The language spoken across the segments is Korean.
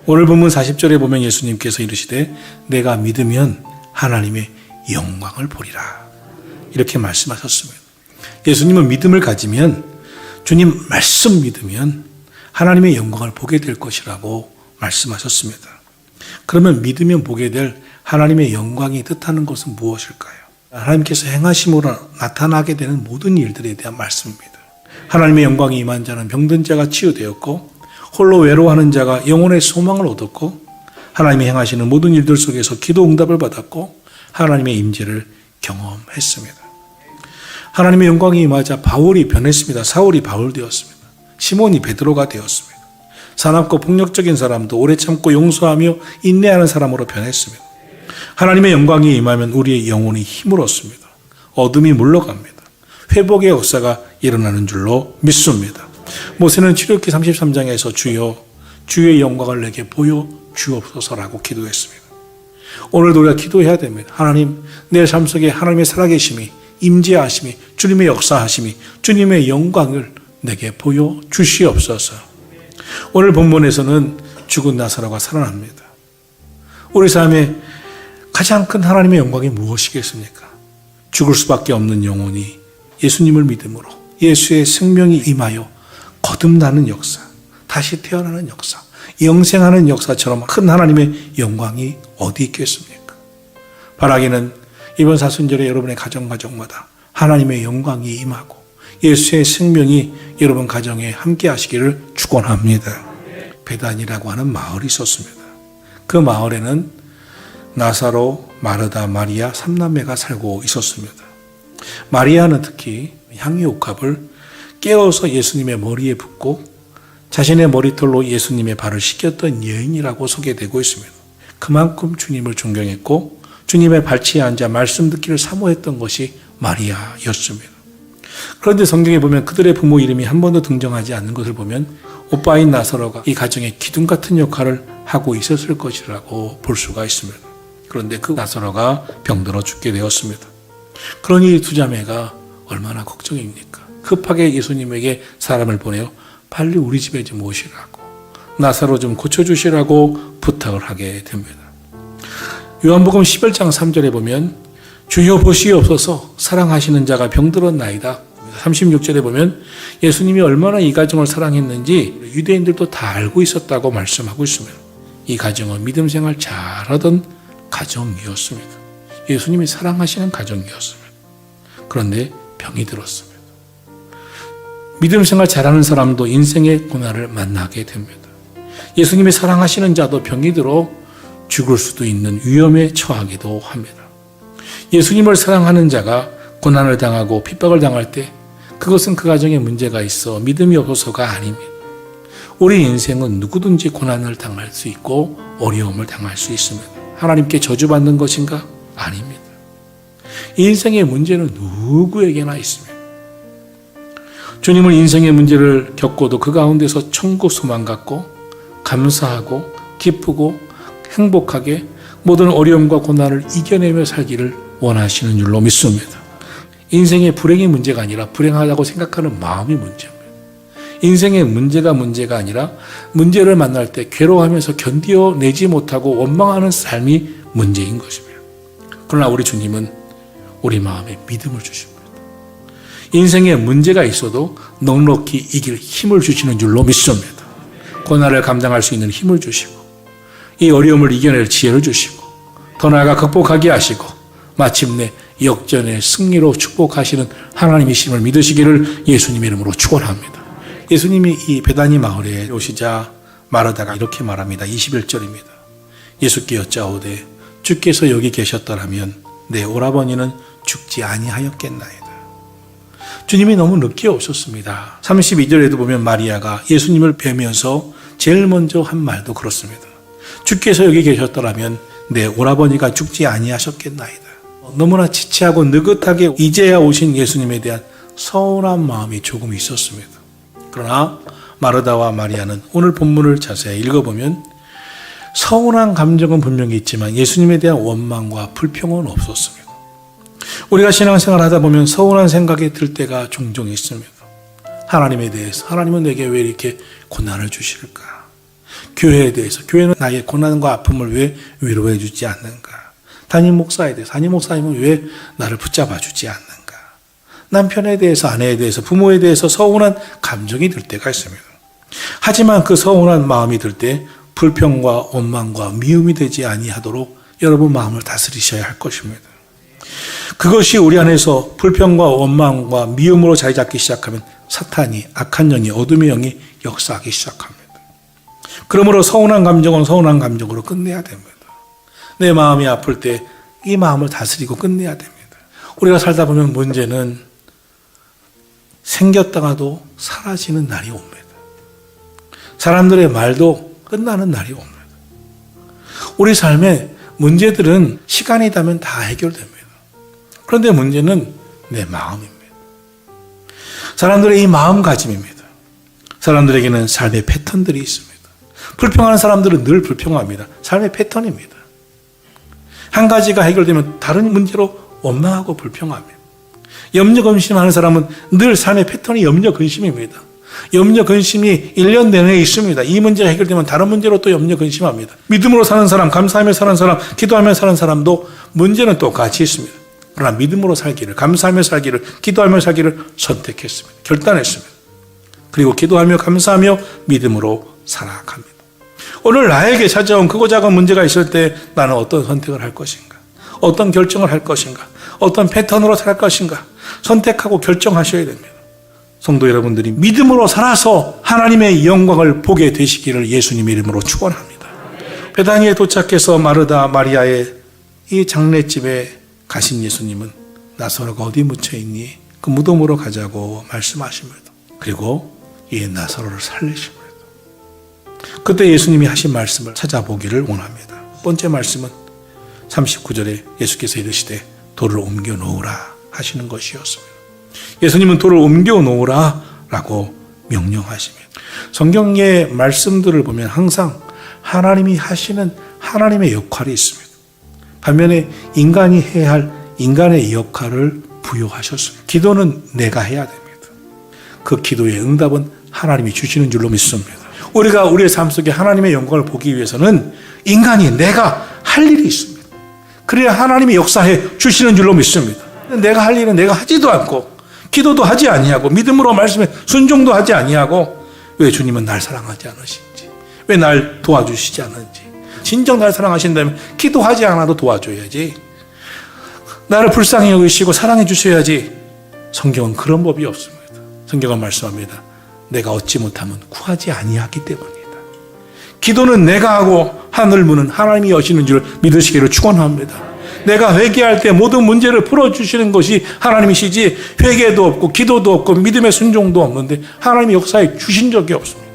오늘 본문 40절에 보면 예수님께서 이르시되 내가 믿으면 하나님의 영광을 보리라. 이렇게 말씀하셨습니다. 예수님은 믿음을 가지면, 주님 말씀 믿으면 하나님의 영광을 보게 될 것이라고 말씀하셨습니다. 그러면 믿으면 보게 될 하나님의 영광이 뜻하는 것은 무엇일까요? 하나님께서 행하심으로 나타나게 되는 모든 일들에 대한 말씀입니다. 하나님의 영광이 임한 자는 병든 자가 치유되었고, 홀로 외로워하는 자가 영혼의 소망을 얻었고, 하나님이 행하시는 모든 일들 속에서 기도 응답을 받았고, 하나님의 임재를 경험했습니다. 하나님의 영광이 임하자 바울이 변했습니다. 사울이 바울 되었습니다. 시몬이 베드로가 되었습니다. 사납고 폭력적인 사람도 오래 참고 용서하며 인내하는 사람으로 변했습니다. 하나님의 영광이 임하면 우리의 영혼이 힘을 얻습니다. 어둠이 물러갑니다. 회복의 역사가 일어나는 줄로 믿습니다. 모세는 출애굽기 33장에서 주여 주의 영광을 내게 보여 주옵소서라고 기도했습니다. 오늘도 우리가 기도해야 됩니다. 하나님, 내 삶 속에 하나님의 살아계심이, 임재하심이, 주님의 역사하심이, 주님의 영광을 내게 보여 주시옵소서. 오늘 본문에서는 죽은 나사로가 살아납니다. 우리 삶에 가장 큰 하나님의 영광이 무엇이겠습니까? 죽을 수밖에 없는 영혼이 예수님을 믿음으로 예수의 생명이 임하여 거듭나는 역사, 다시 태어나는 역사, 영생하는 역사처럼 큰 하나님의 영광이 어디 있겠습니까? 바라기는 이번 사순절에 여러분의 가정마다 하나님의 영광이 임하고 예수의 생명이 여러분 가정에 함께 하시기를 축원합니다. 베단이라고 하는 마을이 있었습니다. 그 마을에는 나사로, 마르다, 마리아 3남매가 살고 있었습니다. 마리아는 특히 향유옥합을 깨어서 예수님의 머리에 붓고 자신의 머리털로 예수님의 발을 씻겼던 여인이라고 소개되고 있습니다. 그만큼 주님을 존경했고 주님의 발치에 앉아 말씀 듣기를 사모했던 것이 마리아였습니다. 그런데 성경에 보면 그들의 부모 이름이 한 번도 등장하지 않는 것을 보면 오빠인 나사로가 이 가정의 기둥 같은 역할을 하고 있었을 것이라고 볼 수가 있습니다. 그런데 그 나사로가 병들어 죽게 되었습니다. 그러니 이 두 자매가 얼마나 걱정입니까? 급하게 예수님에게 사람을 보내어 빨리 우리 집에 좀 오시라고, 나사로 좀 고쳐주시라고 부탁을 하게 됩니다. 요한복음 11장 3절에 보면 주여 보시옵소서 사랑하시는 자가 병들었나이다. 36절에 보면 예수님이 얼마나 이 가정을 사랑했는지 유대인들도 다 알고 있었다고 말씀하고 있습니다. 이 가정은 믿음 생활 잘하던 가정이었습니다. 예수님이 사랑하시는 가정이었습니다. 그런데 병이 들었습니다. 믿음 생활 잘하는 사람도 인생의 고난을 만나게 됩니다. 예수님이 사랑하시는 자도 병이 들어 죽을 수도 있는 위험에 처하기도 합니다. 예수님을 사랑하는 자가 고난을 당하고 핍박을 당할 때 그것은 그 가정에 문제가 있어 믿음이 없어서가 아닙니다. 우리 인생은 누구든지 고난을 당할 수 있고 어려움을 당할 수 있습니다. 하나님께 저주받는 것인가? 아닙니다. 인생의 문제는 누구에게나 있습니다. 주님은 인생의 문제를 겪고도 그 가운데서 천국 소망 갖고 감사하고 기쁘고 행복하게 모든 어려움과 고난을 이겨내며 살기를 원하시는 줄로 믿습니다. 인생의 불행이 문제가 아니라 불행하다고 생각하는 마음이 문제입니다. 인생의 문제가 아니라 문제를 만날 때 괴로워하면서 견뎌내지 못하고 원망하는 삶이 문제인 것입니다. 그러나 우리 주님은 우리 마음에 믿음을 주십니다. 인생에 문제가 있어도 넉넉히 이길 힘을 주시는 줄로 믿습니다. 고난을 감당할 수 있는 힘을 주시고 이 어려움을 이겨낼 지혜를 주시고 더 나아가 극복하게 하시고 마침내 역전의 승리로 축복하시는 하나님이심을 믿으시기를 예수님의 이름으로 축원합니다. 예수님이 이 베다니 마을에 오시자 마르다가 이렇게 말합니다. 21절입니다. 예수께 여짜오되 주께서 여기 계셨더라면 내 오라버니는 죽지 아니하였겠나이다. 주님이 너무 늦게 오셨습니다. 32절에도 보면 마리아가 예수님을 뵈면서 제일 먼저 한 말도 그렇습니다. 주께서 여기 계셨더라면 내 오라버니가 죽지 아니하셨겠나이다. 너무나 지체하고 느긋하게 이제야 오신 예수님에 대한 서운한 마음이 조금 있었습니다. 그러나 마르다와 마리아는 오늘 본문을 자세히 읽어보면 서운한 감정은 분명히 있지만 예수님에 대한 원망과 불평은 없었습니다. 우리가 신앙생활 하다 보면 서운한 생각이 들 때가 종종 있습니다. 하나님에 대해서 하나님은 내게 왜 이렇게 고난을 주실까? 교회에 대해서, 교회는 나의 고난과 아픔을 왜 위로해 주지 않는가? 담임 목사에 대해서, 담임 목사님은 왜 나를 붙잡아 주지 않는가? 남편에 대해서, 아내에 대해서, 부모에 대해서 서운한 감정이 들 때가 있습니다. 하지만 그 서운한 마음이 들 때 불평과 원망과 미움이 되지 아니하도록 여러분 마음을 다스리셔야 할 것입니다. 그것이 우리 안에서 불평과 원망과 미움으로 자리 잡기 시작하면 사탄이, 악한 영이, 어둠의 영이 역사하기 시작합니다. 그러므로 서운한 감정은 서운한 감정으로 끝내야 됩니다. 내 마음이 아플 때 이 마음을 다스리고 끝내야 됩니다. 우리가 살다 보면 문제는 생겼다가도 사라지는 날이 옵니다. 사람들의 말도 끝나는 날이 옵니다. 우리 삶의 문제들은 시간이 되면 다 해결됩니다. 그런데 문제는 내 마음입니다. 사람들의 이 마음가짐입니다. 사람들에게는 삶의 패턴들이 있습니다. 불평하는 사람들은 늘 불평합니다. 삶의 패턴입니다. 한 가지가 해결되면 다른 문제로 원망하고 불평합니다. 염려근심하는 사람은 늘 삶의 패턴이 염려근심입니다. 염려근심이 1년 내내 있습니다. 이 문제가 해결되면 다른 문제로 또 염려근심합니다. 믿음으로 사는 사람, 감사하며 사는 사람, 기도하며 사는 사람도 문제는 똑같이 있습니다. 그러나 믿음으로 살기를, 감사하며 살기를, 기도하며 살기를 선택했습니다. 결단했습니다. 그리고 기도하며 감사하며 믿음으로 살아갑니다. 오늘 나에게 찾아온 크고 작은 문제가 있을 때 나는 어떤 선택을 할 것인가? 어떤 결정을 할 것인가? 어떤 패턴으로 살 것인가? 선택하고 결정하셔야 됩니다. 성도 여러분들이 믿음으로 살아서 하나님의 영광을 보게 되시기를 예수님의 이름으로 축원합니다. 베다니에 도착해서 마르다 마리아의 이 장례집에 가신 예수님은 나사로가 어디 묻혀 있니? 그 무덤으로 가자고 말씀하십니다. 그리고 이 나사로를 살리십니다. 그때 예수님이 하신 말씀을 찾아보기를 원합니다. 첫 번째 말씀은 39절에 예수께서 이르시되 돌을 옮겨 놓으라 하시는 것이었습니다. 예수님은 돌을 옮겨 놓으라 라고 명령하십니다. 성경의 말씀들을 보면 항상 하나님이 하시는 하나님의 역할이 있습니다. 반면에 인간이 해야 할 인간의 역할을 부여하셨습니다. 기도는 내가 해야 됩니다. 그 기도의 응답은 하나님이 주시는 줄로 믿습니다. 우리가 우리의 삶 속에 하나님의 영광을 보기 위해서는 인간이 내가 할 일이 있습니다. 그래야 하나님이 역사해 주시는 줄로 믿습니다. 내가 할 일은 내가 하지도 않고 기도도 하지 아니하고 믿음으로 말씀에 순종도 하지 아니하고 왜 주님은 날 사랑하지 않으신지, 왜 날 도와주시지 않은지, 진정 날 사랑하신다면 기도하지 않아도 도와줘야지, 나를 불쌍히 여기시고 사랑해 주셔야지. 성경은 그런 법이 없습니다. 성경은 말씀합니다. 내가 얻지 못하면 구하지 아니하기 때문이다. 기도는 내가 하고 하늘 문은 하나님이 여시는 줄 믿으시기를 축원합니다. 내가 회개할 때 모든 문제를 풀어주시는 것이 하나님이시지 회개도 없고 기도도 없고 믿음의 순종도 없는데 하나님이 역사에 주신 적이 없습니다.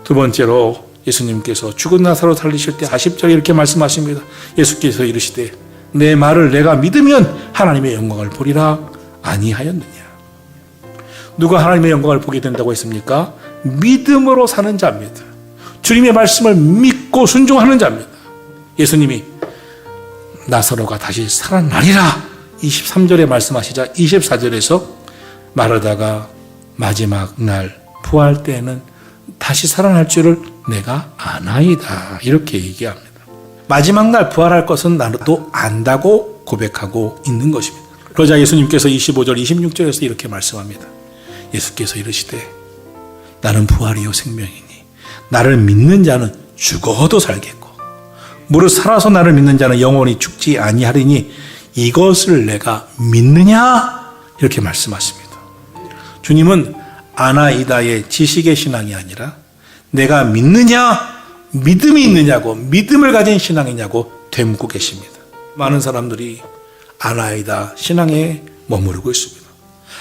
두 번째로 예수님께서 죽은 나사로 살리실 때 40절에 이렇게 말씀하십니다. 예수께서 이르시되 내 말을 내가 믿으면 하나님의 영광을 보리라 아니하였느냐. 누가 하나님의 영광을 보게 된다고 했습니까? 믿음으로 사는 자입니다. 주님의 말씀을 믿고 순종하는 자입니다. 예수님이 나사로가 다시 살아나리라 23절에 말씀하시자 24절에서 마르다가 마지막 날 부활 때에는 다시 살아날 줄을 내가 아나이다 이렇게 얘기합니다. 마지막 날 부활할 것은 나도 안다고 고백하고 있는 것입니다. 그러자 예수님께서 25절 26절에서 이렇게 말씀합니다. 예수께서 이르시되 나는 부활이요 생명이니 나를 믿는 자는 죽어도 살겠고 무릇 살아서 나를 믿는 자는 영원히 죽지 아니하리니 이것을 내가 믿느냐 이렇게 말씀하십니다. 주님은 아나이다의 지식의 신앙이 아니라 내가 믿느냐 믿음이 있느냐고 믿음을 가진 신앙이냐고 되묻고 계십니다. 많은 사람들이 아나이다 신앙에 머무르고 있습니다.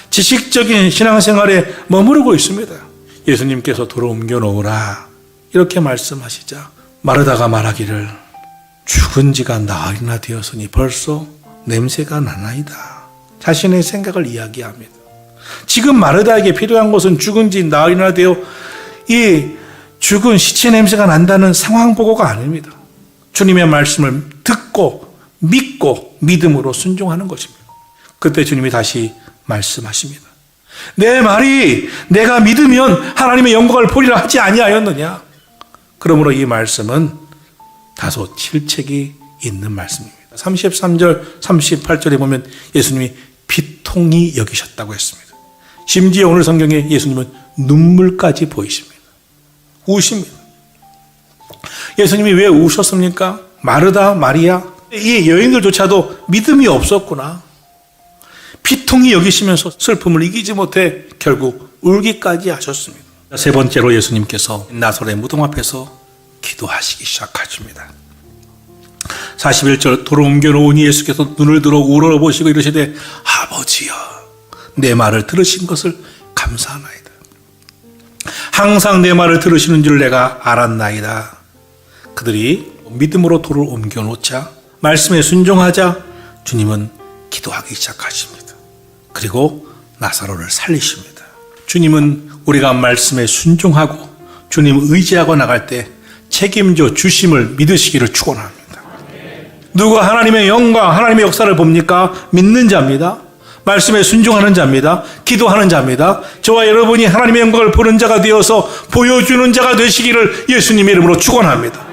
지식적인 신앙생활에 머무르고 있습니다. 예수님께서 돌을 옮겨 놓으라 이렇게 말씀하시자 마르다가 말하기를 죽은 지가 나흘이나 되었으니 벌써 냄새가 나나이다. 자신의 생각을 이야기합니다. 지금 마르다에게 필요한 것은 죽은 지 나흘이나 되어 이 죽은 시체 냄새가 난다는 상황 보고가 아닙니다. 주님의 말씀을 듣고 믿고 믿음으로 순종하는 것입니다. 그때 주님이 다시 말씀하십니다. 내 말이 내가 믿으면 하나님의 영광을 보리라 하지 아니하였느냐. 그러므로 이 말씀은 다소 질책이 있는 말씀입니다. 33절, 38절에 보면 예수님이 비통히 여기셨다고 했습니다. 심지어 오늘 성경에 예수님은 눈물까지 보이십니다. 우십니다. 예수님이 왜 우셨습니까? 마르다, 마리아, 이 여인들조차도 믿음이 없었구나. 비통히 여기시면서 슬픔을 이기지 못해 결국 울기까지 하셨습니다. 세 번째로 예수님께서 나사렛 무덤 앞에서 기도하시기 시작하십니다. 41절 돌을 옮겨놓으니 예수께서 눈을 들어 우러러보시고 이르시되 아버지여 내 말을 들으신 것을 감사하나이다. 항상 내 말을 들으시는 줄 내가 알았나이다. 그들이 믿음으로 돌을 옮겨놓자 말씀에 순종하자 주님은 기도하기 시작하십니다. 그리고 나사로를 살리십니다. 주님은 우리가 말씀에 순종하고 주님 의지하고 나갈 때 책임져 주심을 믿으시기를 축원합니다. 누가 하나님의 영광, 하나님의 역사를 봅니까? 믿는 자입니다. 말씀에 순종하는 자입니다. 기도하는 자입니다. 저와 여러분이 하나님의 영광을 보는 자가 되어서 보여주는 자가 되시기를 예수님의 이름으로 축원합니다.